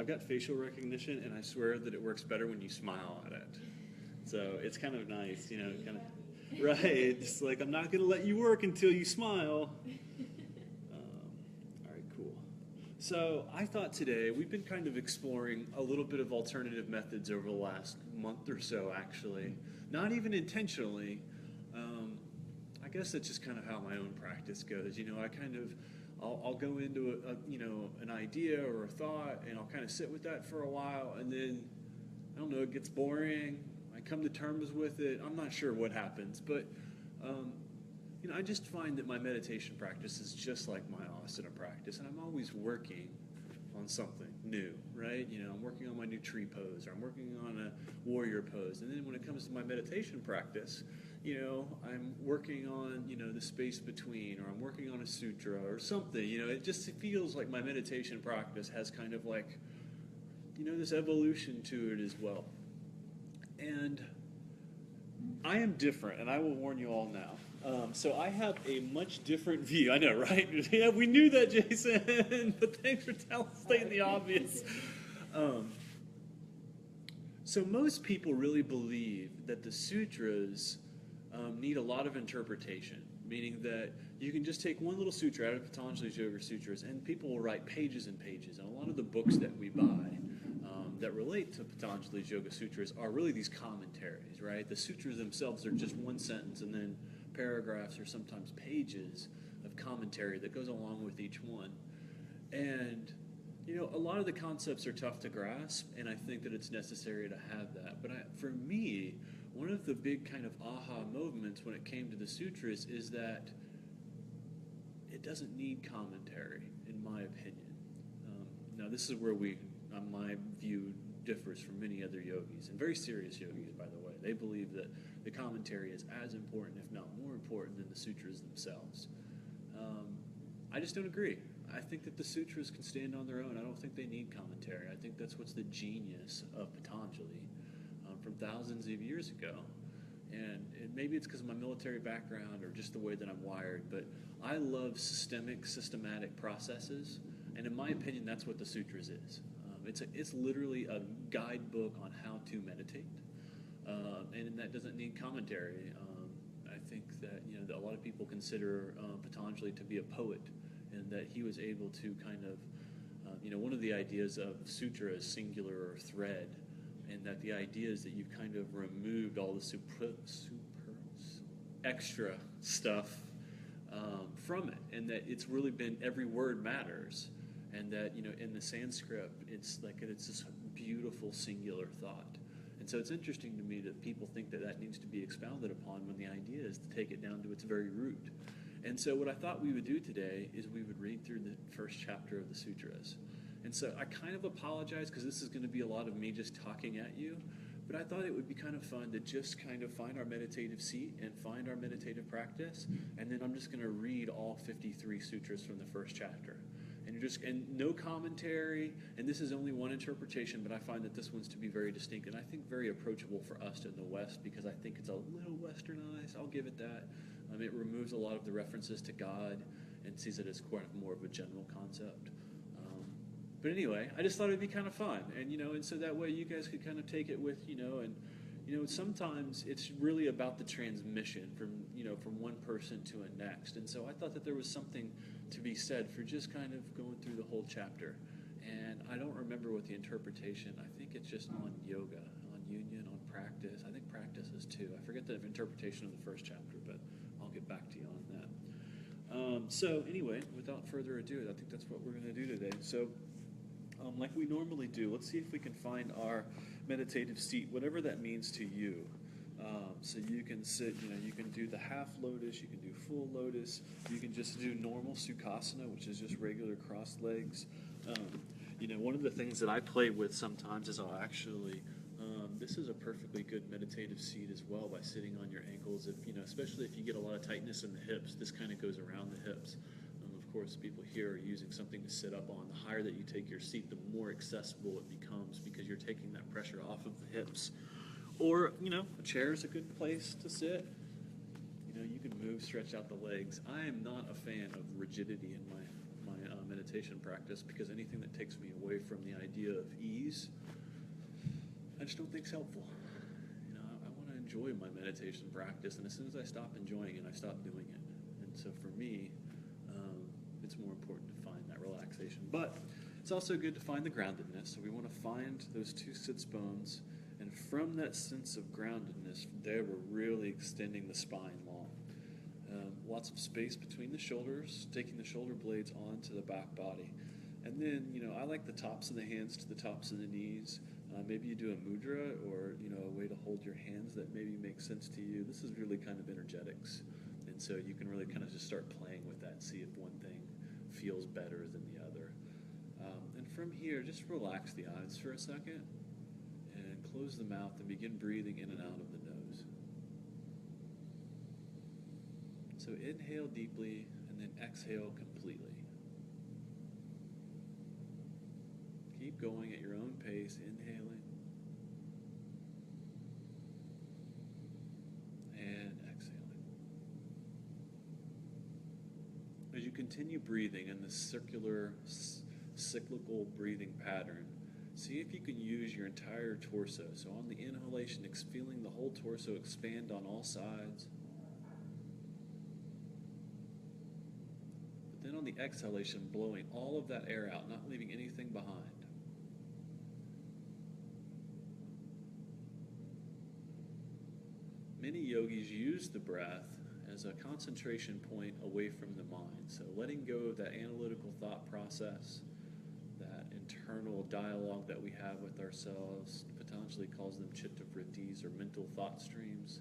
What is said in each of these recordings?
I've got facial recognition, and I swear that it works better when you smile at it. So it's kind of nice, you know, kind of, right? It's like, I'm not going to let you work until you smile. All right, cool. So I thought today we've been kind of exploring a little bit of alternative methods over the last month or so, actually. Not even intentionally. I guess that's just kind of how my own practice goes. You know, I'll go into an idea or a thought, and I'll kind of sit with that for a while, and then, I don't know, it gets boring. I come to terms with it. I'm not sure what happens, but I just find that my meditation practice is just like my asana practice, and I'm always working on something new, right? You know, I'm working on my new tree pose, or I'm working on a warrior pose, and then when it comes to my meditation practice, you know, I'm working on, you know, the space between, or I'm working on a sutra or something. You know, it just feels like my meditation practice has kind of like, you know, this evolution to it as well. And I am different, and I will warn you all now. So I have a much different view. I know, right? Yeah, we knew that, Jason, but thanks for stating the obvious. So most people really believe that the sutras need a lot of interpretation, meaning that you can just take one little sutra out of Patanjali's Yoga Sutras, and people will write pages and pages. And a lot of the books that we buy that relate to Patanjali's Yoga Sutras are really these commentaries, right? The sutras themselves are just one sentence, and then paragraphs or sometimes pages of commentary that goes along with each one. And, you know, a lot of the concepts are tough to grasp, and I think that it's necessary to have that. But for me, one of the big kind of aha moments when it came to the sutras is that it doesn't need commentary, in my opinion. Now, this is where my view differs from many other yogis, and very serious yogis, by the way. They believe that the commentary is as important, if not more important, than the sutras themselves. I just don't agree. I think that the sutras can stand on their own. I don't think they need commentary. I think that's what's the genius of Patanjali from thousands of years ago. And maybe it's because of my military background or just the way that I'm wired, but I love systematic processes, and in my opinion, that's what the sutras is. It's literally a guidebook on how to meditate, and that doesn't need commentary. I think that, you know, that a lot of people consider Patanjali to be a poet, and that he was able to kind of, one of the ideas of sutra is singular or thread, and that the idea is that you've kind of removed all the extra stuff from it, and that it's really been every word matters. And that, you know, in the Sanskrit, it's this beautiful singular thought. And so it's interesting to me that people think that that needs to be expounded upon when the idea is to take it down to its very root. And so what I thought we would do today is we would read through the first chapter of the sutras. And so I kind of apologize because this is going to be a lot of me just talking at you, but I thought it would be kind of fun to just kind of find our meditative seat and find our meditative practice, and then I'm just going to read all 53 sutras from the first chapter. And no commentary, and this is only one interpretation, but I find that this one's to be very distinct, and I think very approachable for us in the West, because I think it's a little westernized. I'll give it that. It removes a lot of the references to God and sees it as quite more of a general concept. But anyway, I just thought it'd be kind of fun, and so that way you guys could kind of take it with, and sometimes it's really about the transmission from one person to a next. And so I thought that there was something to be said for just kind of going through the whole chapter. And I don't remember what the interpretation, I think it's just on yoga, on union, on practice. I think practice is too. I forget the interpretation of the first chapter, but I'll get back to you on that. So anyway, without further ado, I think that's what we're going to do today. So like we normally do, let's see if we can find our meditative seat, whatever that means to you. So you can sit, you can do the half lotus, you can do full lotus, you can just do normal sukhasana, which is just regular crossed legs. One of the things that I play with sometimes is I'll actually, this is a perfectly good meditative seat as well by sitting on your ankles. Especially if you get a lot of tightness in the hips, this kind of goes around the hips. Of course, people here are using something to sit up on. The higher that you take your seat, the more accessible it becomes because you're taking that pressure off of the hips. Or, a chair is a good place to sit. You can move, stretch out the legs. I am not a fan of rigidity in my meditation practice because anything that takes me away from the idea of ease, I just don't think is helpful. I want to enjoy my meditation practice, and as soon as I stop enjoying it, I stop doing it. And so for me, it's more important to find that relaxation. But it's also good to find the groundedness. So we want to find those two sits bones, and from that sense of groundedness, there we're really extending the spine long. Lots of space between the shoulders, taking the shoulder blades onto the back body. And then, I like the tops of the hands to the tops of the knees. Maybe you do a mudra or, a way to hold your hands that maybe makes sense to you. This is really kind of energetics. And so you can really kind of just start playing with that, see if one thing feels better than the other. And from here, just relax the eyes for a second and close the mouth and begin breathing in and out of the nose. So inhale deeply and then exhale completely. Keep going at your own pace, inhaling and exhaling. As you continue breathing in this circular, cyclical breathing pattern, see if you can use your entire torso. So on the inhalation, feeling the whole torso expand on all sides. But then on the exhalation, blowing all of that air out, not leaving anything behind. Many yogis use the breath as a concentration point away from the mind. So letting go of that analytical thought process, that internal dialogue that we have with ourselves. Patanjali calls them chitta vrittis, or mental thought streams.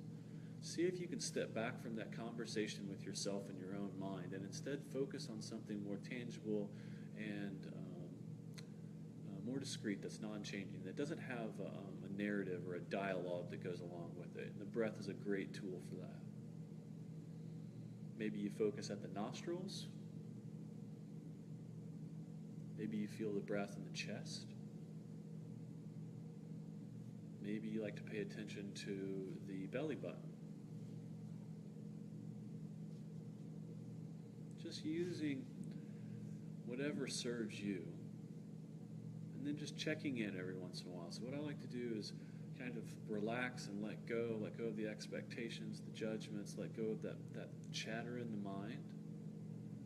See if you can step back from that conversation with yourself in your own mind and instead focus on something more tangible and more discrete, that's non-changing, that doesn't have a narrative or a dialogue that goes along with it. And the breath is a great tool for that. Maybe you focus at the nostrils. Maybe you feel the breath in the chest. Maybe you like to pay attention to the belly button. Just using whatever serves you. And then just checking in every once in a while. So what I like to do is kind of relax and let go of the expectations, the judgments, let go of that chatter in the mind.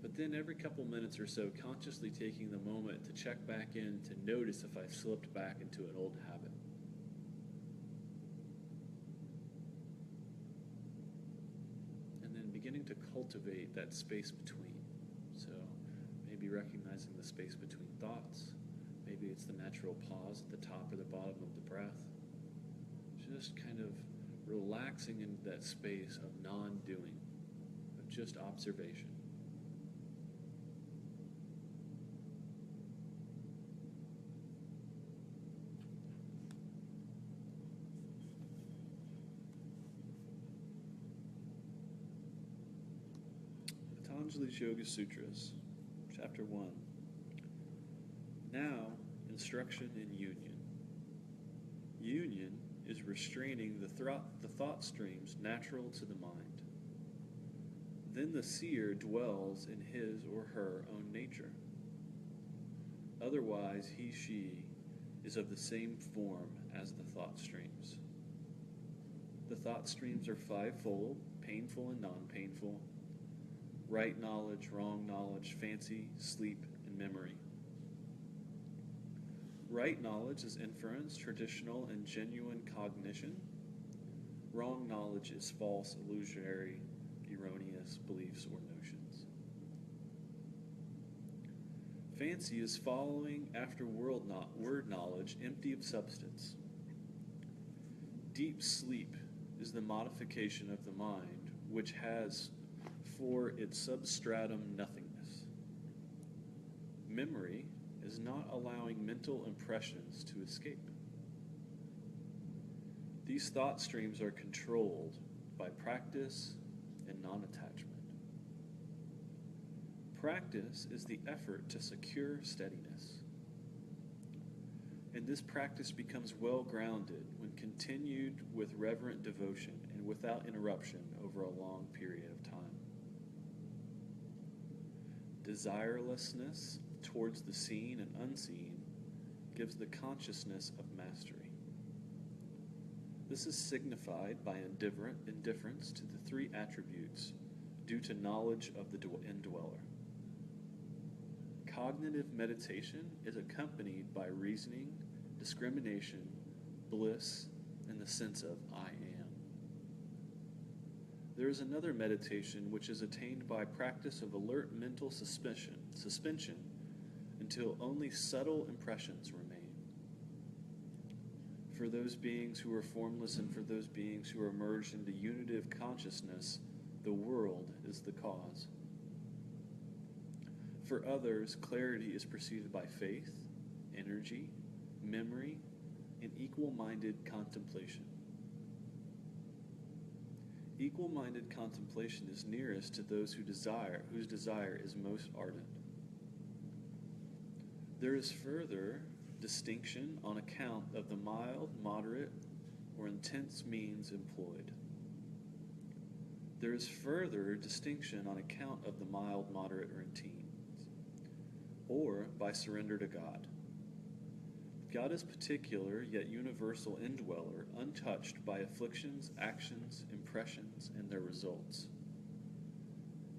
But then every couple minutes or so, consciously taking the moment to check back in, to notice if I've slipped back into an old habit. And then beginning to cultivate that space between. So maybe recognizing the space between thoughts. Maybe it's the natural pause at the top or the bottom of the breath. Just kind of relaxing into that space of non-doing, of just observation. Patanjali's Yoga Sutras, Chapter 1. Now, instruction in union. Union is restraining the thought streams natural to the mind. Then the seer dwells in his or her own nature. Otherwise, she is of the same form as the thought streams. The thought streams are fivefold: painful and non-painful, right knowledge, wrong knowledge, fancy, sleep, and memory. Right knowledge is inference, traditional, and genuine cognition. Wrong knowledge is false, illusory, erroneous beliefs or notions. Fancy is following after word knowledge, empty of substance. Deep sleep is the modification of the mind, which has for its substratum nothingness. Memory is not allowing mental impressions to escape. These thought streams are controlled by practice and non-attachment. Practice is the effort to secure steadiness. And this practice becomes well-grounded when continued with reverent devotion and without interruption over a long period of time. Desirelessness towards the seen and unseen gives the consciousness of mastery. This is signified by indifference to the three attributes due to knowledge of the indweller. Cognitive meditation is accompanied by reasoning, discrimination, bliss, and the sense of I am. There is another meditation which is attained by practice of alert mental suspension until only subtle impressions remain. For those beings who are formless and for those beings who are merged into unitive consciousness, the world is the cause. For others, clarity is preceded by faith, energy, memory, and equal-minded contemplation. Equal-minded contemplation is nearest to those whose desire is most ardent. There is further distinction on account of the mild, moderate, or intense means employed. There is further distinction on account of the mild, moderate, or intense, or by surrender to God. God is particular yet universal indweller, untouched by afflictions, actions, impressions, and their results.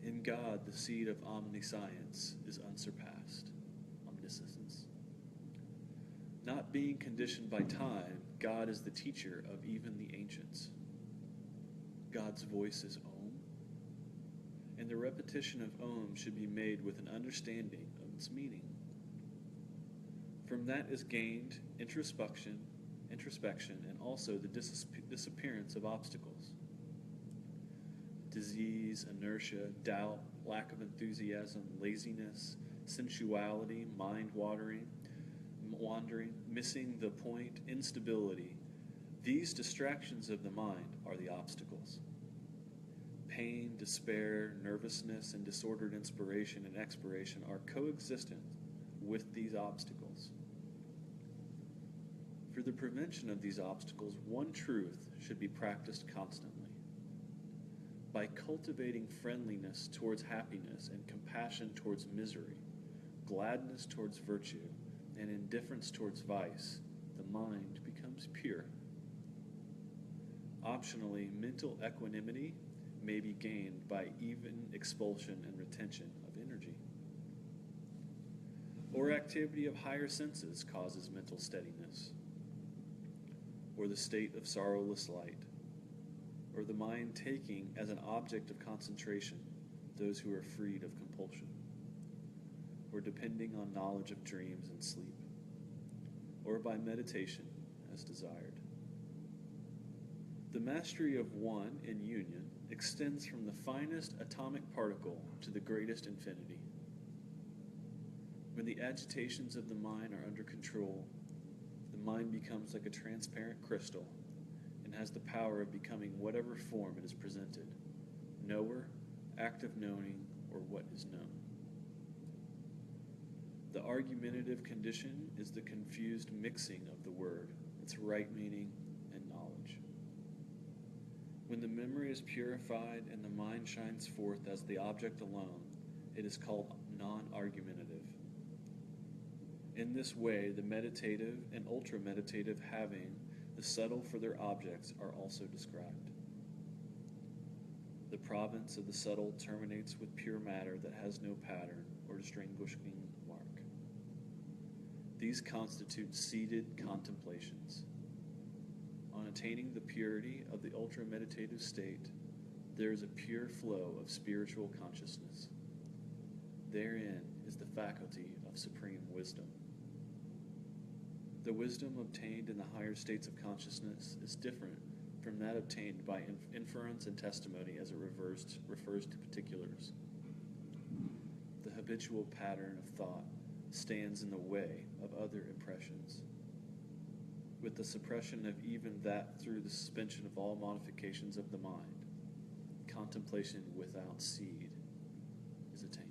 In God, the seed of omniscience is unsurpassed, omniscience. Not being conditioned by time, God is the teacher of even the ancients. God's voice is Om, and the repetition of Om should be made with an understanding of its meaning. From that is gained introspection, and also the disappearance of obstacles. Disease, inertia, doubt, lack of enthusiasm, laziness, sensuality, wandering, missing the point, instability. These distractions of the mind are the obstacles. Pain, despair, nervousness, and disordered inspiration and expiration are coexistent with these obstacles. For the prevention of these obstacles, one truth should be practiced constantly. By cultivating friendliness towards happiness and compassion towards misery, gladness towards virtue, and indifference towards vice, the mind becomes pure. Optionally, mental equanimity may be gained by even expulsion and retention of energy. Or activity of higher senses causes mental steadiness, or the state of sorrowless light, or the mind taking as an object of concentration those who are freed of compulsion, or depending on knowledge of dreams and sleep, or by meditation as desired. The mastery of one in union extends from the finest atomic particle to the greatest infinity. When the agitations of the mind are under control, the mind becomes like a transparent crystal and has the power of becoming whatever form it is presented, knower, act of knowing, or what is known. The argumentative condition is the confused mixing of the word, its right meaning, and knowledge. When the memory is purified and the mind shines forth as the object alone, it is called non-argumentative. In this way, the meditative and ultra-meditative having the subtle for their objects are also described. The province of the subtle terminates with pure matter that has no pattern or distinguishing mark. These constitute seated contemplations. On attaining the purity of the ultra-meditative state, there is a pure flow of spiritual consciousness. Therein is the faculty of supreme wisdom. The wisdom obtained in the higher states of consciousness is different from that obtained by inference and testimony as it refers to particulars. The habitual pattern of thought stands in the way of other impressions. With the suppression of even that through the suspension of all modifications of the mind, contemplation without seed is attained.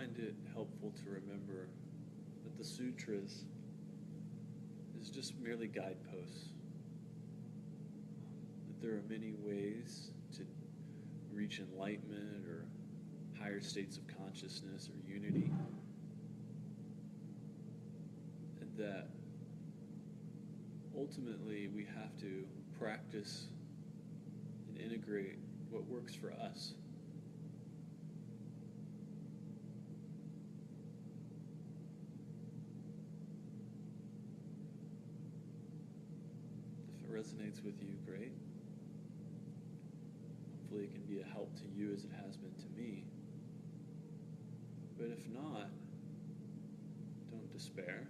find it helpful to remember that the sutras is just merely guideposts. That there are many ways to reach enlightenment or higher states of consciousness or unity. And that ultimately we have to practice and integrate what works for us. If it resonates with you, great. Hopefully it can be a help to you as it has been to me. But if not, don't despair.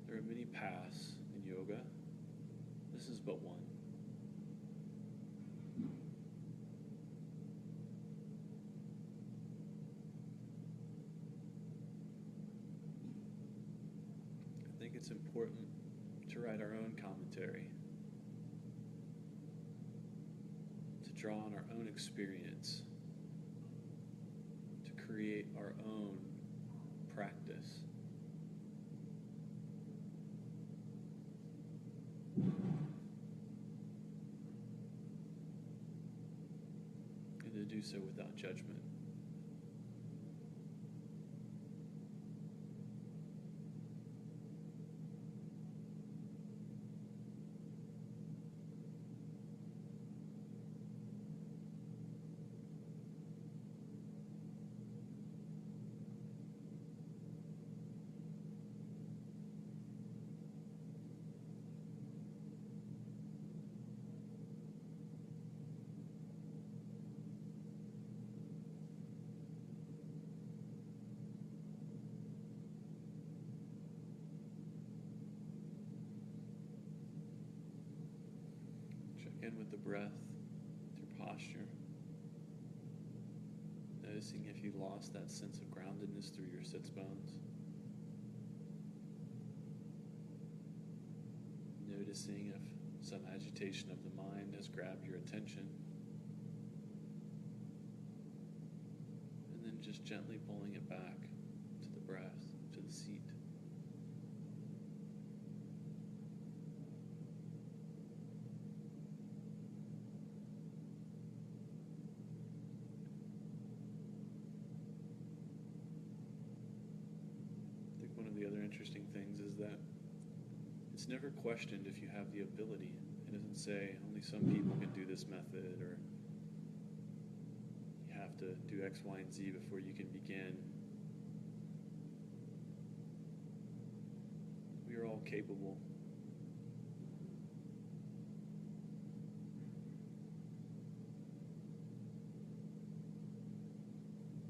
There are many paths in yoga. This is but one. I think it's important to write our own commentary, to draw on our own experience, to create our own practice. And to do so without judgment. In with the breath, through posture. Noticing if you lost that sense of groundedness through your sits bones. Noticing if some agitation of the mind has grabbed your attention. And then just gently pulling it back to the breath, to the seat. The other interesting things is that it's never questioned if you have the ability. It doesn't say only some people can do this method, or you have to do X, Y, and Z before you can begin. We are all capable.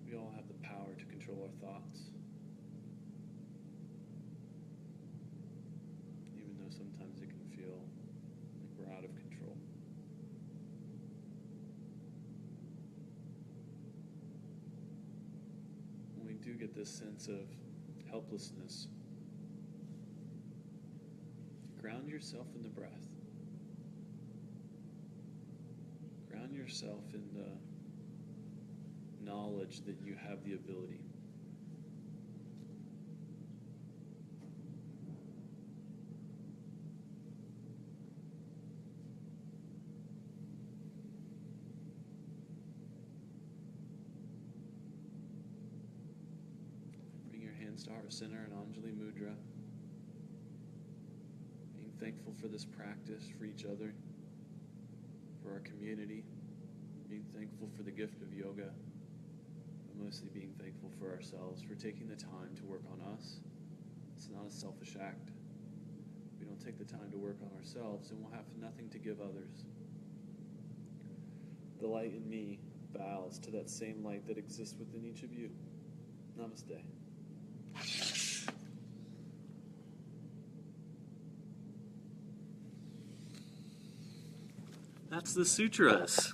We all have the power to control our thoughts. Sometimes it can feel like we're out of control. When we do get this sense of helplessness, ground yourself in the breath. Ground yourself in the knowledge that you have the ability. To Heart Center and Anjali Mudra. Being thankful for this practice, for each other, for our community. Being thankful for the gift of yoga. But mostly being thankful for ourselves, for taking the time to work on us. It's not a selfish act. If we don't take the time to work on ourselves, then we'll have nothing to give others. The light in me bows to that same light that exists within each of you. Namaste. That's the sutras.